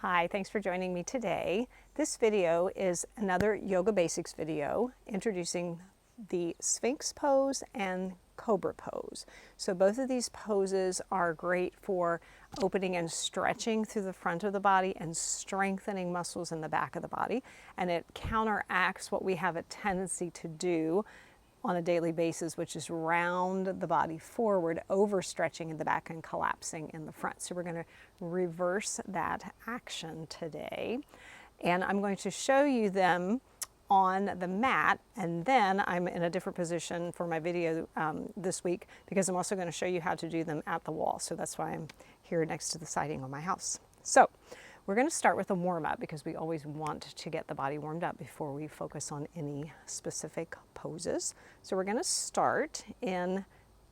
Hi, thanks for joining me today. This video is another Yoga Basics video introducing the Sphinx pose and Cobra pose. So both of these poses are great for opening and stretching through the front of the body and strengthening muscles in the back of the body. And it counteracts what we have a tendency to do on a daily basis, which is round the body forward, overstretching in the back and collapsing in the front. So we're going to reverse that action today. And I'm going to show you them on the mat, and then I'm in a different position for my video this week because I'm also going to show you how to do them at the wall. So that's why I'm here next to the siding on my house. So we're going to start with a warm-up because we always want to get the body warmed up before we focus on any specific poses. So we're going to start in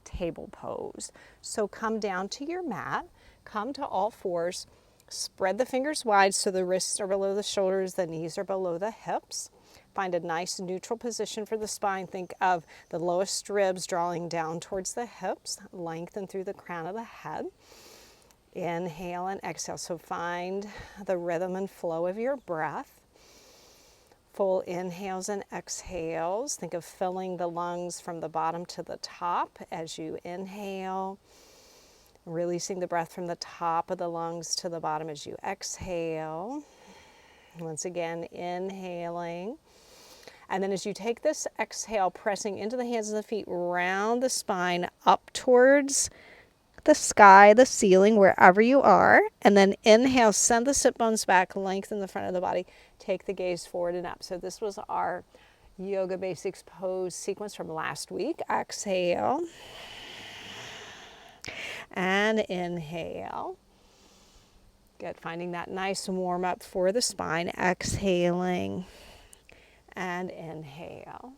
table pose. So come down to your mat, come to all fours, spread the fingers wide so the wrists are below the shoulders, the knees are below the hips. Find a nice neutral position for the spine. Think of the lowest ribs drawing down towards the hips, lengthen through the crown of the head. Inhale and exhale. So find the rhythm and flow of your breath. Full inhales and exhales. Think of filling the lungs from the bottom to the top as you inhale. Releasing the breath from the top of the lungs to the bottom as you exhale. Once again, inhaling. And then as you take this exhale, pressing into the hands and the feet, round the spine up towards the sky, the ceiling, wherever you are. And then inhale, send the sit bones back, lengthen the front of the body, take the gaze forward and up. So this was our Yoga Basics pose sequence from last week. Exhale and inhale. Good, finding that nice warm up for the spine. Exhaling and inhale.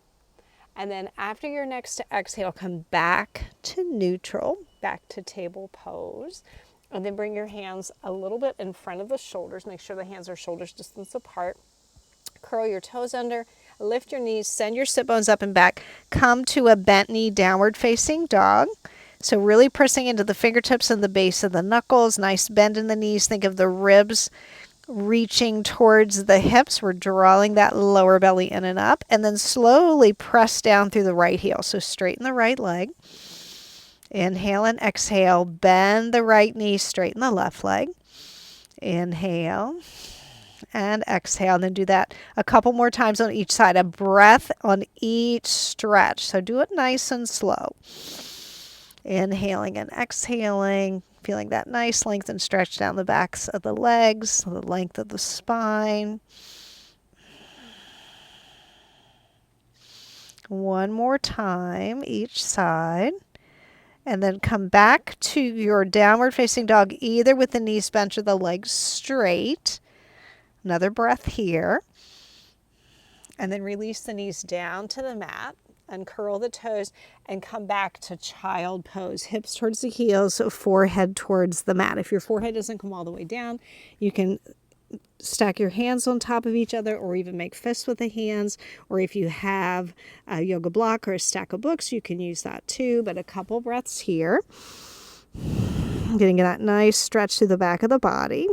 And then after your next exhale, come back to neutral, back to table pose. And then bring your hands a little bit in front of the shoulders. Make sure the hands are shoulders distance apart. Curl your toes under, lift your knees, send your sit bones up and back. Come to a bent knee, downward facing dog. So really pressing into the fingertips and the base of the knuckles. Nice bend in the knees. Think of the ribs reaching towards the hips. We're drawing that lower belly in and up, and then slowly press down through the right heel. So straighten the right leg. Inhale and exhale. Bend the right knee, straighten the left leg. Inhale and exhale. And then do that a couple more times on each side. A breath on each stretch. So do it nice and slow. Inhaling and exhaling. Feeling that nice length and stretch down the backs of the legs, the length of the spine. One more time, each side. And then come back to your downward facing dog, either with the knees bent or the legs straight. Another breath here. And then release the knees down to the mat. Uncurl the toes and come back to child pose. Hips towards the heels, forehead towards the mat. If your forehead doesn't come all the way down, you can stack your hands on top of each other or even make fists with the hands. Or if you have a yoga block or a stack of books, you can use that too. But a couple breaths here. Getting that nice stretch through the back of the body.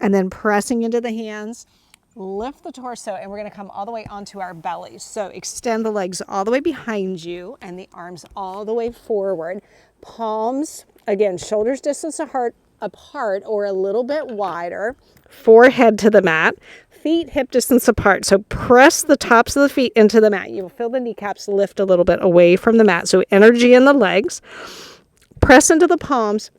And then pressing into the hands. Lift the torso, and we're going to come all the way onto our bellies. So extend the legs all the way behind you and the arms all the way forward. Palms, again, shoulders distance apart or a little bit wider. Forehead to the mat. Feet hip distance apart. So press the tops of the feet into the mat. You will feel the kneecaps lift a little bit away from the mat. So energy in the legs. Press into the palms.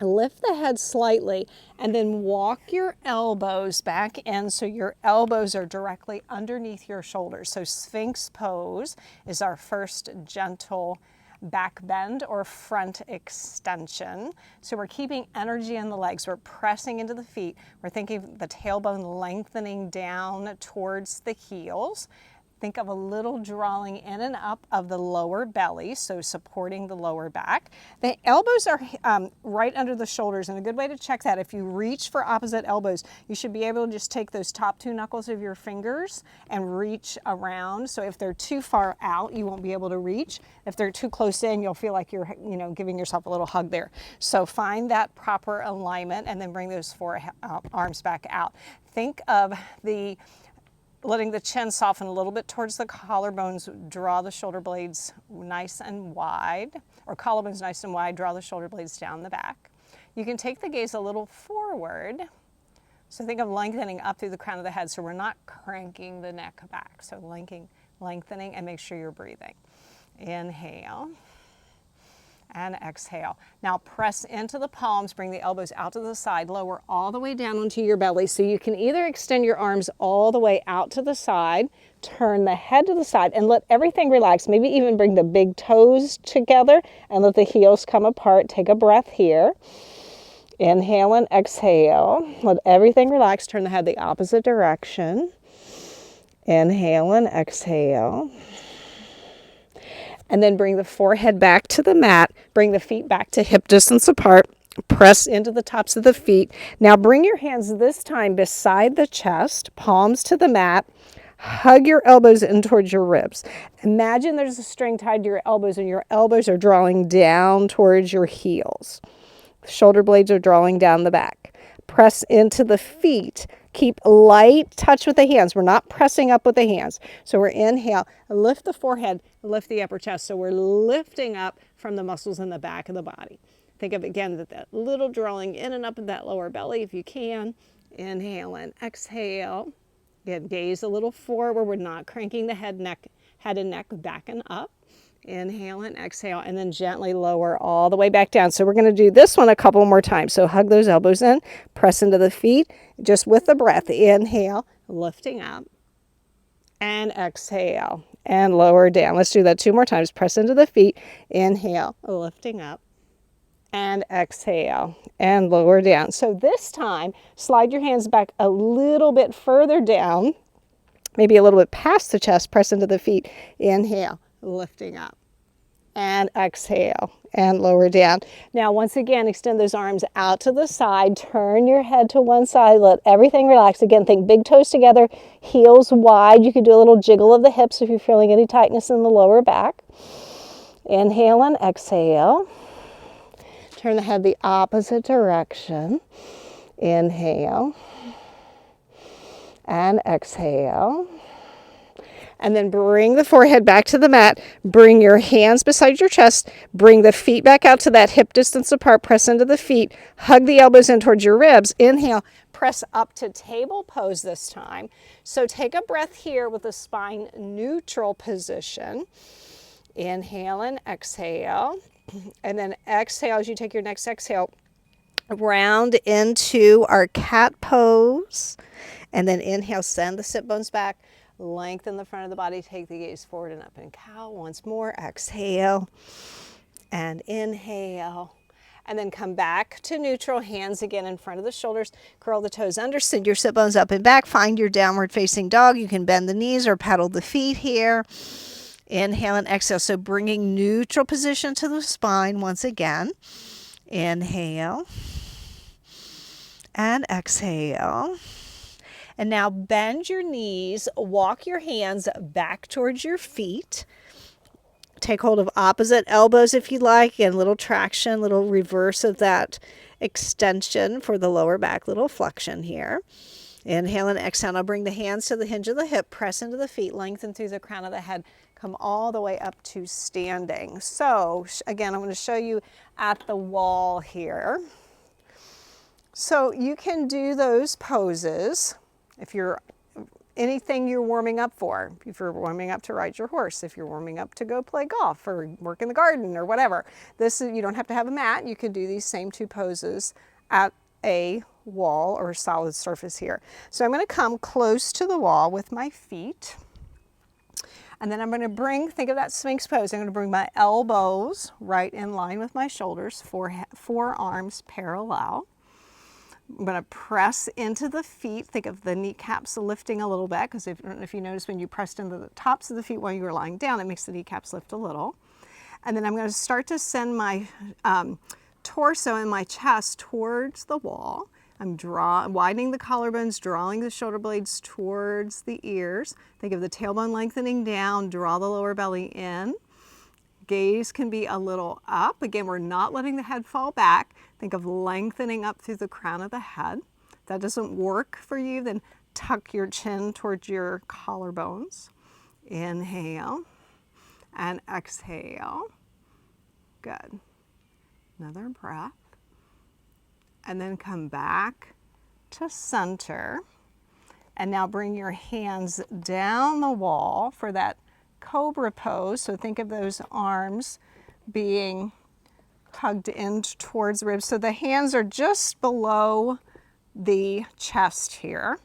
Lift the head slightly and then walk your elbows back in so your elbows are directly underneath your shoulders. So Sphinx pose is our first gentle back bend or front extension. So we're keeping energy in the legs. We're pressing into the feet. We're thinking the tailbone lengthening down towards the heels. think of a little drawing in and up of the lower belly, so supporting the lower back. The elbows are right under the shoulders, and a good way to check that, if you reach for opposite elbows, you should be able to just take those top 2 knuckles of your fingers and reach around. So if they're too far out, you won't be able to reach. If they're too close in, you'll feel like you're, giving yourself a little hug there. So find that proper alignment and then bring those 4 arms back out. Think of letting the chin soften a little bit towards the collarbones, draw the shoulder blades nice and wide, or collarbones nice and wide, draw the shoulder blades down the back. You can take the gaze a little forward. So think of lengthening up through the crown of the head so we're not cranking the neck back. So lengthening, and make sure you're breathing. Inhale and exhale. Now press into the palms, bring the elbows out to the side, lower all the way down onto your belly. So you can either extend your arms all the way out to the side, turn the head to the side, and let everything relax. Maybe even bring the big toes together and let the heels come apart. Take a breath here. Inhale and exhale. Let everything relax. Turn the head the opposite direction. Inhale and exhale. And then bring the forehead back to the mat. Bring the feet back to hip distance apart. Press into the tops of the feet. Now bring your hands this time beside the chest, palms to the mat. Hug your elbows in towards your ribs. Imagine there's a string tied to your elbows and your elbows are drawing down towards your heels. Shoulder blades are drawing down the back. Press into the feet. Keep light touch with the hands. We're not pressing up with the hands. So we're inhale, lift the forehead, lift the upper chest. So we're lifting up from the muscles in the back of the body. Think of again that little drawing in and up of that lower belly if you can. Inhale and exhale. Again, gaze a little forward. We're not cranking the head and neck back and up. Inhale and exhale, and then gently lower all the way back down. So we're going to do this one a couple more times. So hug those elbows in, press into the feet, just with the breath. Inhale, lifting up, and exhale, and lower down. Let's do that 2 more times. Press into the feet, inhale, lifting up, and exhale, and lower down. So this time, slide your hands back a little bit further down, maybe a little bit past the chest, press into the feet, inhale, lifting up, and exhale, and lower down. Now once again, extend those arms out to the side, turn your head to one side, let everything relax. Again, think big toes together, heels wide. You could do a little jiggle of the hips if you're feeling any tightness in the lower back. Inhale and exhale. Turn the head the opposite direction. Inhale and exhale. And then bring the forehead back to the mat. Bring your hands beside your chest. Bring the feet back out to that hip distance apart. Press into the feet. Hug the elbows in towards your ribs. Inhale. Press up to table pose this time. So take a breath here with the spine neutral position. Inhale and exhale. And then exhale as you take your next exhale. Round into our cat pose. And then inhale, send the sit bones back. Lengthen the front of the body, take the gaze forward and up in cow. Once more, exhale and inhale. And then come back to neutral, hands again in front of the shoulders. Curl the toes under, send your sit bones up and back. Find your downward facing dog. You can bend the knees or paddle the feet here. Inhale and exhale. So bringing neutral position to the spine once again. Inhale and exhale. And now bend your knees, walk your hands back towards your feet. Take hold of opposite elbows if you like, and little traction, little reverse of that extension for the lower back, little flexion here. Inhale and exhale. Now bring the hands to the hinge of the hip, press into the feet, lengthen through the crown of the head, come all the way up to standing. So again, I'm going to show you at the wall here. So you can do those poses if you're anything you're warming up for, if you're warming up to ride your horse, if you're warming up to go play golf or work in the garden or whatever. You don't have to have a mat. You can do these same 2 poses at a wall or solid surface here. So I'm going to come close to the wall with my feet. And then I'm going to think of that Sphinx pose. I'm going to bring my elbows right in line with my shoulders, forearms parallel. I'm going to press into the feet. Think of the kneecaps lifting a little bit, because if you notice when you pressed into the tops of the feet while you were lying down, it makes the kneecaps lift a little. And then I'm going to start to send my torso and my chest towards the wall. I'm widening the collarbones, drawing the shoulder blades towards the ears. Think of the tailbone lengthening down, draw the lower belly in. Gaze can be a little up. Again, we're not letting the head fall back. Think of lengthening up through the crown of the head. If that doesn't work for you, then tuck your chin towards your collarbones. Inhale and exhale. Good. Another breath. And then come back to center. And now bring your hands down the wall for that Cobra pose. So think of those arms being hugged in towards the ribs. So the hands are just below the chest here.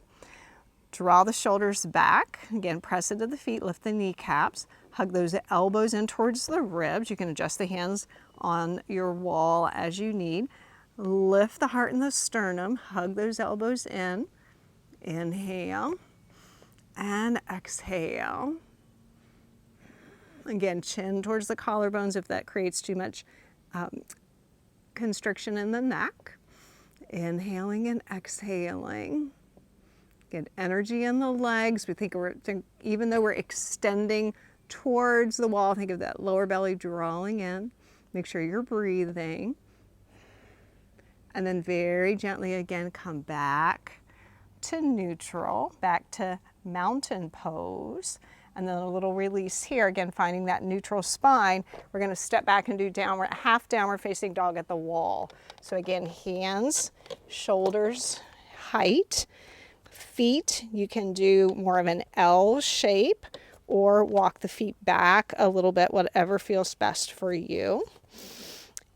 Draw the shoulders back. Again, press into the feet, lift the kneecaps. Hug those elbows in towards the ribs. You can adjust the hands on your wall as you need. Lift the heart and the sternum. Hug those elbows in. Inhale and exhale. Again, chin towards the collarbones if that creates too much constriction in the neck. Inhaling and exhaling. Get energy in the legs. We think even though we're extending towards the wall, think of that lower belly drawing in. Make sure you're breathing. And then very gently again come back to neutral, back to mountain pose. And then a little release here, again, finding that neutral spine. We're going to step back and do half downward facing dog at the wall. So again, hands, shoulders, height. Feet, you can do more of an L shape or walk the feet back a little bit, whatever feels best for you.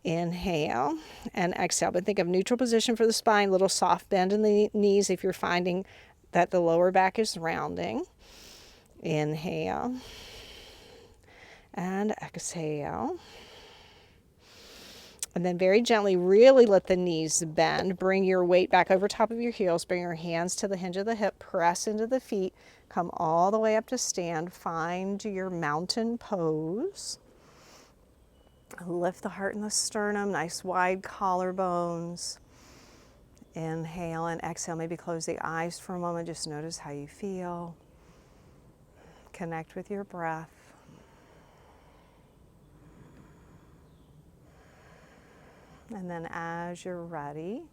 Inhale and exhale, but think of neutral position for the spine, little soft bend in the knees if you're finding that the lower back is rounding. Inhale and exhale. And then very gently, really let the knees bend. Bring your weight back over top of your heels. Bring your hands to the hinge of the hip. Press into the feet. Come all the way up to stand. Find your mountain pose. Lift the heart and the sternum. Nice wide collarbones. Inhale and exhale. Maybe close the eyes for a moment. Just notice how you feel. Connect with your breath. And then as you're ready,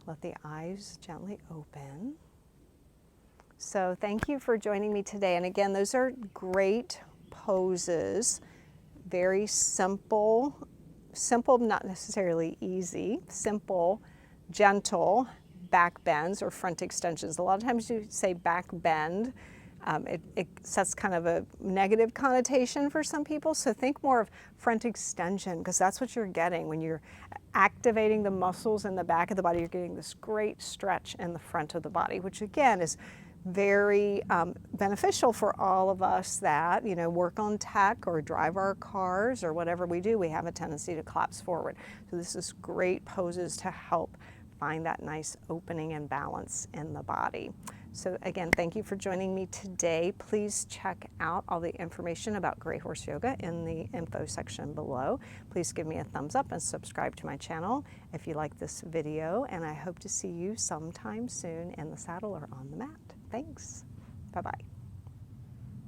let the eyes gently open. So thank you for joining me today. And again, those are great poses. Very simple, not necessarily easy, simple, gentle back bends or front extensions. A lot of times you say back bend. It sets kind of a negative connotation for some people. So think more of front extension, because that's what you're getting when you're activating the muscles in the back of the body. You're getting this great stretch in the front of the body, which again is very beneficial for all of us that, work on tech or drive our cars or whatever we do. We have a tendency to collapse forward. So this is great poses to help find that nice opening and balance in the body. So again, thank you for joining me today. Please check out all the information about Grey Horse Yoga in the info section below. Please give me a thumbs up and subscribe to my channel if you like this video, and I hope to see you sometime soon in the saddle or on the mat. Thanks. Bye-bye.